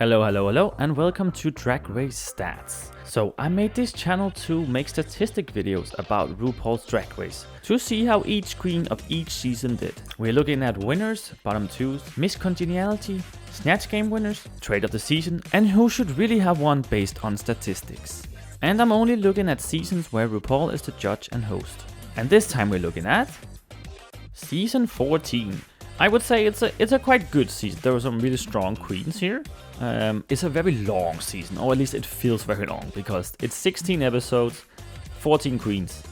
Hello, and welcome to Drag Race Stats. So I made this channel to make statistic videos about RuPaul's Drag Race, to see how each queen of each season did. We're looking at winners, bottom twos, miscongeniality, Snatch Game winners, trade of the season, and who should really have won based on statistics. And I'm only looking at seasons where RuPaul is the judge and host. And this time we're looking at season 14. I would say it's a quite good season. There were some really strong queens here. It's a very long season, or at least it feels very long, because it's 16 episodes, 14 queens.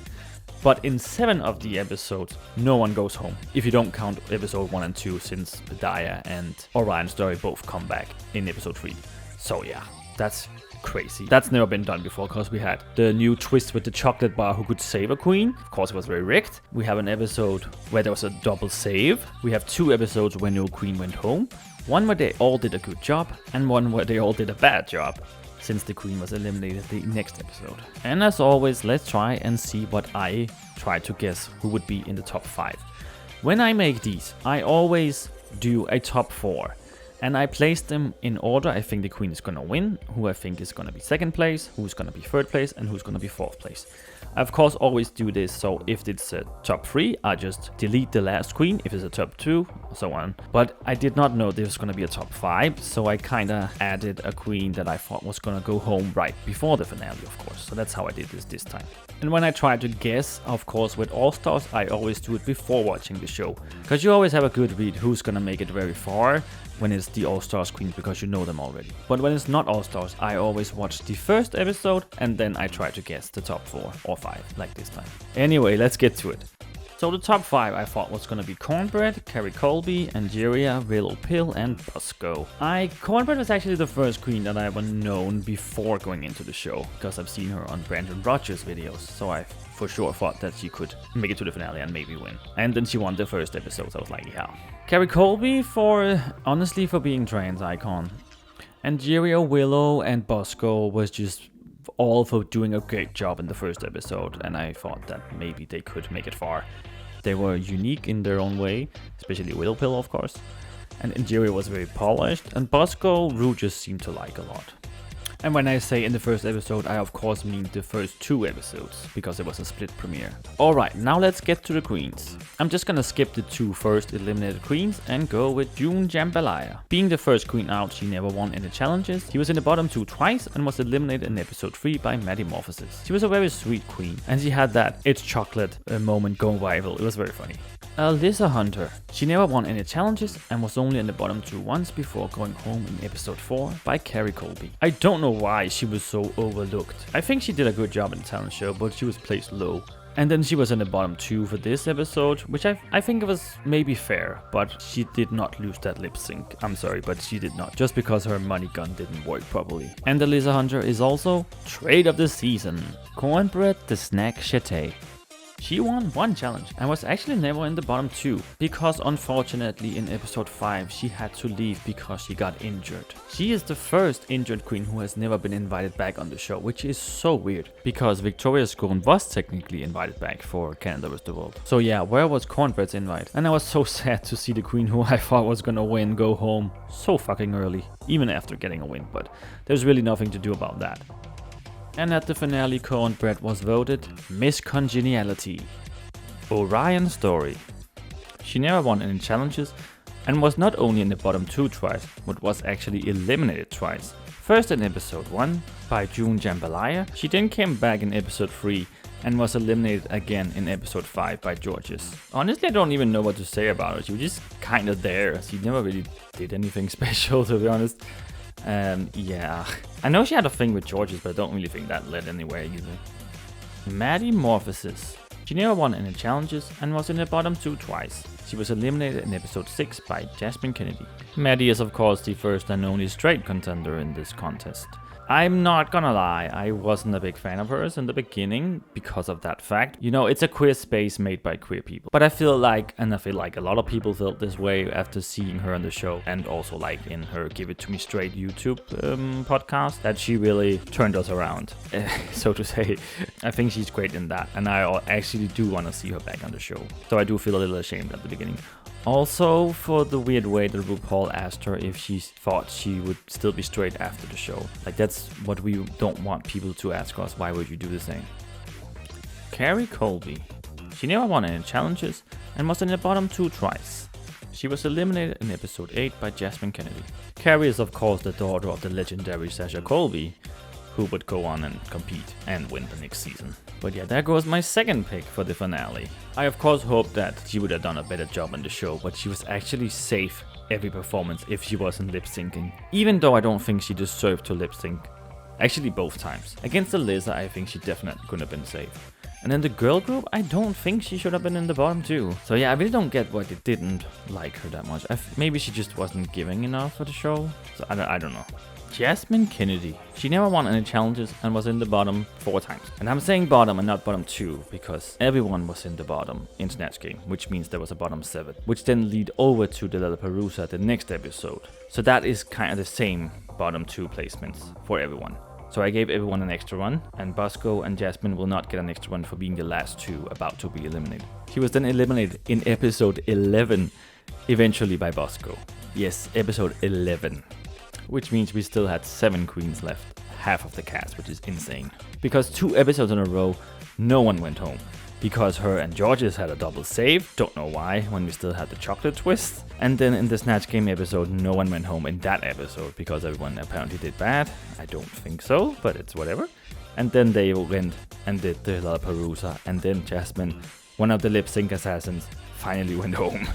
But in 7 of the episodes, no one goes home. If you don't count episode 1 and 2, since Padaya and Orion's Story both come back in episode 3. So yeah, that's crazy. That's never been done before, because we had the new twist with the chocolate bar who could save a queen. Of course, it was very rigged. We have an episode where there was a double save. We have 2 episodes where no queen went home. One where they all did a good job, and one where they all did a bad job, since the queen was eliminated the next episode. And as always, let's try and see what I try to guess who would be in the top 5. When I make these, I always do a top 4. And I place them in order I think the queen is gonna win, who I think is gonna be 2nd place, who's gonna be 3rd place, and who's gonna be 4th place. I of course always do this, so if it's a top 3, I just delete the last queen, if it's a top 2, so on. But I did not know this was gonna be a top 5, so I kinda added a queen that I thought was gonna go home right before the finale, of course. So that's how I did this time. And when I try to guess, of course with All Stars, I always do it before watching the show. Because you always have a good read who's gonna make it very far when it's the All Stars queens, because you know them already. But when it's not All Stars, I always watch the first episode and then I try to guess the top 4 or 5, like this time. Anyway, let's get to it. So the top 5 I thought was gonna be Cornbread, Carrie Colby, Angeria, Willow Pill, and Bosco. Cornbread was actually the first queen that I ever known before going into the show, because I've seen her on Brandon Rogers' videos, so I for sure thought that she could make it to the finale and maybe win. And then she won the first episode, so I was like, yeah. Carrie Colby honestly for being trans icon. Angeria, Willow, and Bosco was just all for doing a great job in the first episode, and I thought that maybe they could make it far. They were unique in their own way, especially Willow Pill, of course. And Angeria was very polished, and Bosco, Ru just seemed to like a lot. And when I say in the first episode, I of course mean the first 2 episodes, because it was a split premiere. Alright, now let's get to the queens. I'm just gonna skip the 2 first eliminated queens and go with June Jambalaya. Being the first queen out, she never won any challenges. She was in the bottom 2 twice and was eliminated in episode 3 by Metamorphosis. She was a very sweet queen, and she had that "it's chocolate" moment going viral. It was very funny. Alyssa Hunter. She never won any challenges and was only in the bottom 2 once before going home in episode 4 by Carrie Colby. I don't know why she was so overlooked. I think she did a good job in the talent show, but she was placed low. And then she was in the bottom 2 for this episode, which I think it was maybe fair, but she did not lose that lip sync. I'm sorry, but she did not, just because her money gun didn't work properly. And Alyssa Hunter is also trade of the season. Cornbread the Snack Chate. She won 1 challenge and was actually never in the bottom 2, because unfortunately in episode 5 she had to leave because she got injured. She is the first injured queen who has never been invited back on the show, which is so weird, because Victoria Scone was technically invited back for Canada vs. the World. So yeah, where was Cornbread's invite? And I was so sad to see the queen who I thought was gonna win go home so fucking early, even after getting a win, but there's really nothing to do about that. And at the finale, Cornbread was voted Miscongeniality. Orion's Story. She never won any challenges and was not only in the bottom 2 twice, but was actually eliminated twice. First in episode 1 by June Jambalaya, she then came back in episode 3 and was eliminated again in episode 5 by Georges. Honestly, I don't even know what to say about her. She was just kinda there. She never really did anything special, to be honest. Yeah. I know she had a thing with Georges, but I don't really think that led anywhere either. Metamorphosis. She never won any challenges and was in the bottom 2 twice. She was eliminated in episode 6 by Jasmine Kennedy. Maddie is of course the first and only straight contender in this contest. I'm not gonna lie, I wasn't a big fan of hers in the beginning because of that fact. You know, it's a queer space made by queer people. But I feel like a lot of people felt this way after seeing her on the show, and also like in her Give It To Me Straight YouTube podcast, that she really turned us around, so to say. I think she's great in that, and I actually do want to see her back on the show. So I do feel a little ashamed at the beginning. Also, for the weird way that RuPaul asked her if she thought she would still be straight after the show. Like, that's what we don't want people to ask us. Why would you do the same? Carrie Colby. She never won any challenges and was in the bottom 2 twice. She was eliminated in episode 8 by Jasmine Kennedy. Carrie is of course the daughter of the legendary Sasha Colby, who would go on and compete and win the next season. But yeah, there goes my second pick for the finale. I of course hoped that she would have done a better job in the show, but she was actually safe every performance if she wasn't lip syncing. Even though I don't think she deserved to lip sync. Actually both times. Against Alyssa, I think she definitely couldn't have been safe. And in the girl group, I don't think she should have been in the bottom 2. So yeah, I really don't get why they didn't like her that much. Maybe she just wasn't giving enough for the show. So I don't know. Jasmine Kennedy. She never won any challenges and was in the bottom 4 times. And I'm saying bottom and not bottom 2 because everyone was in the bottom in Snatch Game, which means there was a bottom 7, which then lead over to the Lollapalooza the next episode. So that is kind of the same bottom 2 placements for everyone. So I gave everyone an extra one, and Bosco and Jasmine will not get an extra one for being the last 2 about to be eliminated. She was then eliminated in episode 11, eventually by Bosco. Yes, episode 11. Which means we still had 7 queens left, half of the cast, which is insane. Because 2 episodes in a row, no one went home. Because her and Georges had a double save, don't know why, when we still had the chocolate twist. And then in the Snatch Game episode, no one went home in that episode, because everyone apparently did bad. I don't think so, but it's whatever. And then they went and did the Lollapalooza, and then Jasmine, one of the lip sync assassins, finally went home.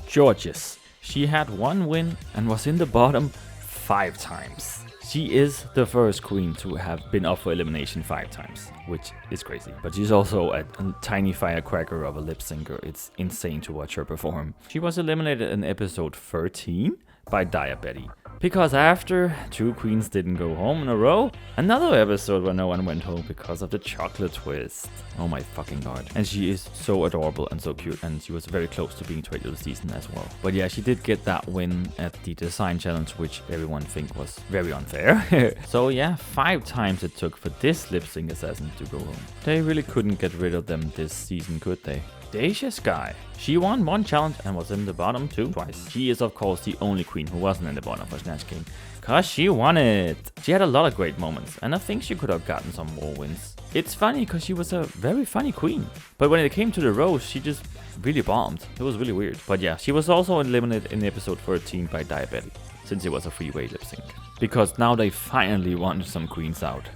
Georges. She had 1 win and was in the bottom 5 times. She is the first queen to have been up for elimination 5 times, which is crazy. But she's also a tiny firecracker of a lip syncer. It's insane to watch her perform. She was eliminated in episode 13 by Diabetes. Because after 2 queens didn't go home in a row, another episode where no one went home because of the chocolate twist. Oh my fucking god. And she is so adorable and so cute, and she was very close to being trade of the season as well. But yeah, she did get that win at the design challenge, which everyone think was very unfair. So yeah, 5 times it took for this lip sync assassin to go home. They really couldn't get rid of them this season, could they? Dacia Sky. She won 1 challenge and was in the bottom 2 twice. She is of course the only queen who wasn't in the bottom for Snatch Game, cause she won it. She had a lot of great moments, and I think she could have gotten some more wins. It's funny cause she was a very funny queen, but when it came to the rows, she just really bombed. It was really weird. But yeah, she was also eliminated in episode 13 by Diabetes, since it was a freeway lip sync. Because now they finally wanted some queens out.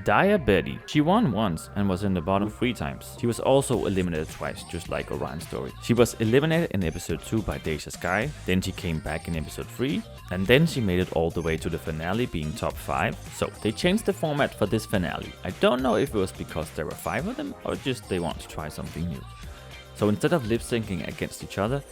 Diabetes. She won once and was in the bottom 3 times. She was also eliminated twice, just like Orion's story. She was eliminated in episode 2 by Dacia Sky, then she came back in episode 3, and then she made it all the way to the finale, being top 5. So they changed the format for this finale. I don't know if it was because there were 5 of them, or just they want to try something new. So instead of lip syncing against each other,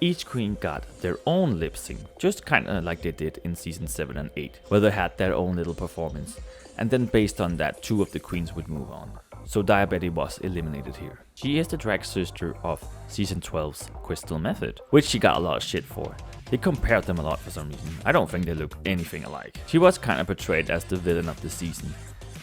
each queen got their own lip sync, just kinda like they did in season 7 and 8, where they had their own little performance. And then based on that, 2 of the queens would move on. So Diabetes was eliminated here. She is the drag sister of season 12's Crystal Method, which she got a lot of shit for. They compared them a lot for some reason. I don't think they look anything alike. She was kind of portrayed as the villain of the season,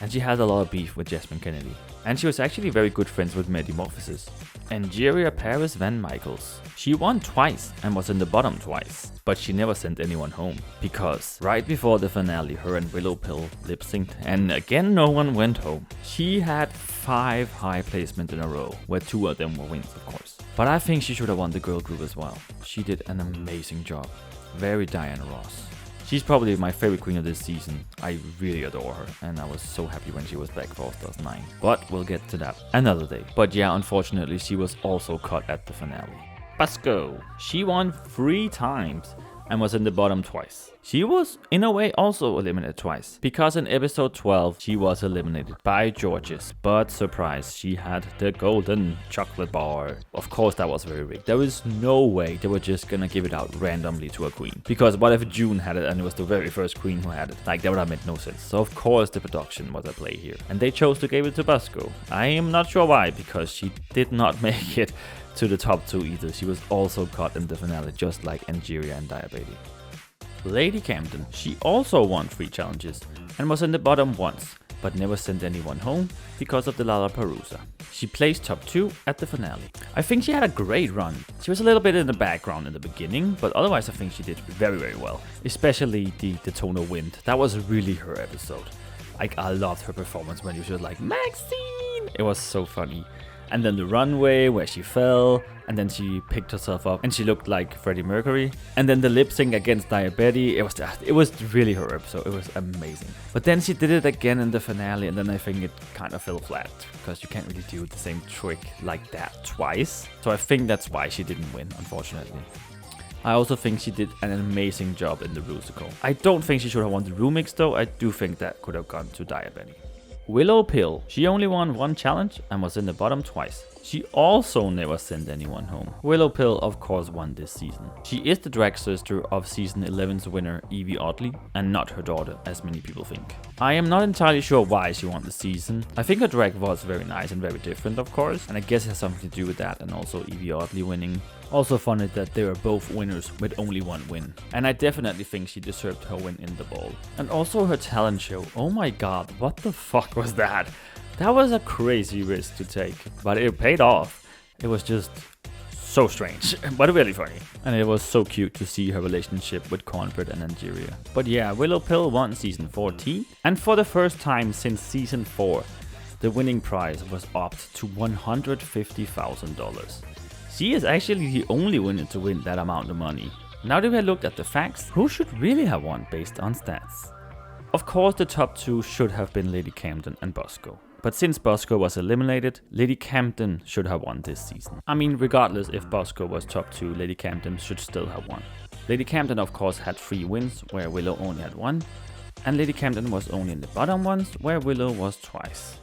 and she had a lot of beef with Jasmine Kennedy. And she was actually very good friends with Metamorphosis. Angeria Paris Van Michaels. She won twice and was in the bottom twice, but she never sent anyone home. Because right before the finale, her and Willow Pill lip synced, and again no one went home. She had 5 high placements in a row, where 2 of them were wins of course. But I think she should have won the girl group as well. She did an amazing job. Very Diana Ross. She's probably my favorite queen of this season. I really adore her, and I was so happy when she was back for All Stars 9. But we'll get to that another day. But yeah, unfortunately, she was also caught at the finale. Bosco. She won 3 times and was in the bottom twice. She was, in a way, also eliminated twice, because in episode 12, she was eliminated by Georges. But surprise, she had the golden chocolate bar. Of course, that was very rigged. There was no way they were just gonna give it out randomly to a queen. Because what if June had it and it was the very first queen who had it? Like, that would have made no sense. So of course the production was at play here. And they chose to give it to Bosco. I am not sure why, because she did not make it to the top 2 either. She was also caught in the finale, just like Angeria and Diabetes. Lady Camden. She also won 3 challenges and was in the bottom once, but never sent anyone home because of the Lollapalooza. She placed top 2 at the finale. I think she had a great run. She was a little bit in the background in the beginning, but otherwise I think she did very, very well. Especially the Tonal Wind. That was really her episode. Like, I loved her performance when she was like, Maxine! It was so funny. And then the runway where she fell, and then she picked herself up and she looked like Freddie Mercury. And then the lip sync against Diabetes, it was really her episode. It was amazing. But then she did it again in the finale, and then I think it kind of fell flat because you can't really do the same trick like that twice. So I think that's why she didn't win, unfortunately. I also think she did an amazing job in the Rusical. I don't think she should have won the Rumix though. I do think that could have gone to Diabetes. Willow Pill. She only won one challenge and was in the bottom twice. She also never sent anyone home. Willow Pill of course won this season. She is the drag sister of season 11's winner Evie Oddly and not her daughter as many people think. I am not entirely sure why she won the season. I think her drag was very nice and very different of course, and I guess it has something to do with that and also Evie Oddly winning. Also funny that they were both winners with only one win. And I definitely think she deserved her win in the ball. And also her talent show. Oh my god, what the fuck was that? That was a crazy risk to take, but it paid off. It was just so strange, but really funny. And it was so cute to see her relationship with Cornbread and Angeria. But yeah, Willow Pill won season 14. And for the first time since season 4, the winning prize was upped to $150,000. She is actually the only winner to win that amount of money. Now that we have looked at the facts, who should really have won based on stats? Of course the top 2 should have been Lady Camden and Bosco. But since Bosco was eliminated, Lady Camden should have won this season. I mean, regardless if Bosco was top 2, Lady Camden should still have won. Lady Camden of course had 3 wins, where Willow only had 1. And Lady Camden was only in the bottom ones, where Willow was twice.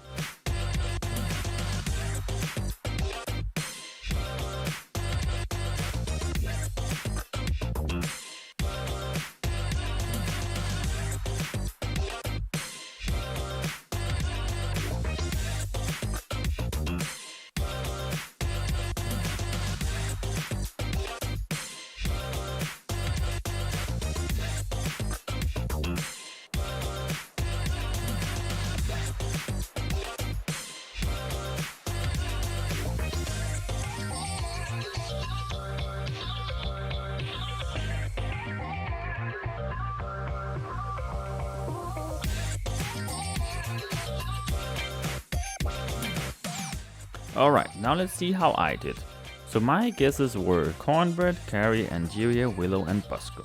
Alright, now let's see how I did. So my guesses were Cornbread, Carrie, Angeria, Willow and Bosco.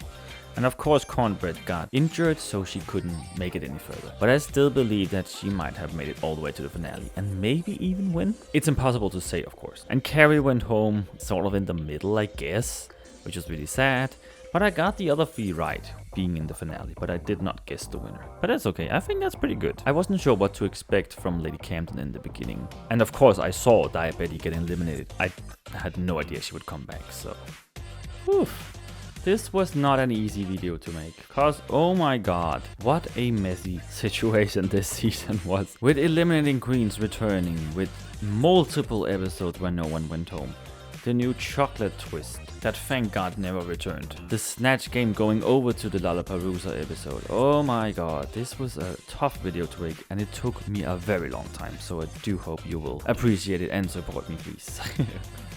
And of course Cornbread got injured, so she couldn't make it any further. But I still believe that she might have made it all the way to the finale and maybe even win. It's impossible to say, of course. And Carrie went home sort of in the middle, I guess, which was really sad. But I got the other 3 right, being in the finale, but I did not guess the winner. But that's okay, I think that's pretty good. I wasn't sure what to expect from Lady Camden in the beginning. And of course I saw Diabetes get eliminated. I had no idea she would come back, so... Oof. This was not an easy video to make, cause oh my god, what a messy situation this season was. With eliminating queens returning, with multiple episodes where no one went home. The new chocolate twist that thank god never returned. The snatch game going over to the Lollapalooza episode. Oh my god, this was a tough video to make and it took me a very long time, so I do hope you will appreciate it and support me please.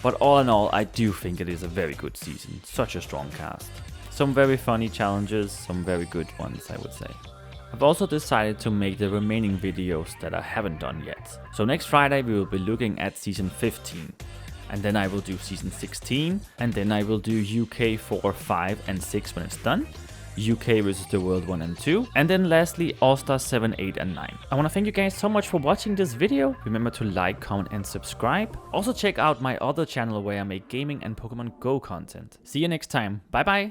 But all in all, I do think it is a very good season, such a strong cast. Some very funny challenges, some very good ones I would say. I've also decided to make the remaining videos that I haven't done yet. So next Friday we will be looking at season 15. And then I will do season 16, and then I will do UK 4, 5 and 6 when it's done. UK versus the World 1 and 2. And then lastly, All-Star 7, 8 and 9. I want to thank you guys so much for watching this video. Remember to like, comment and subscribe. Also check out my other channel where I make gaming and Pokemon Go content. See you next time. Bye bye.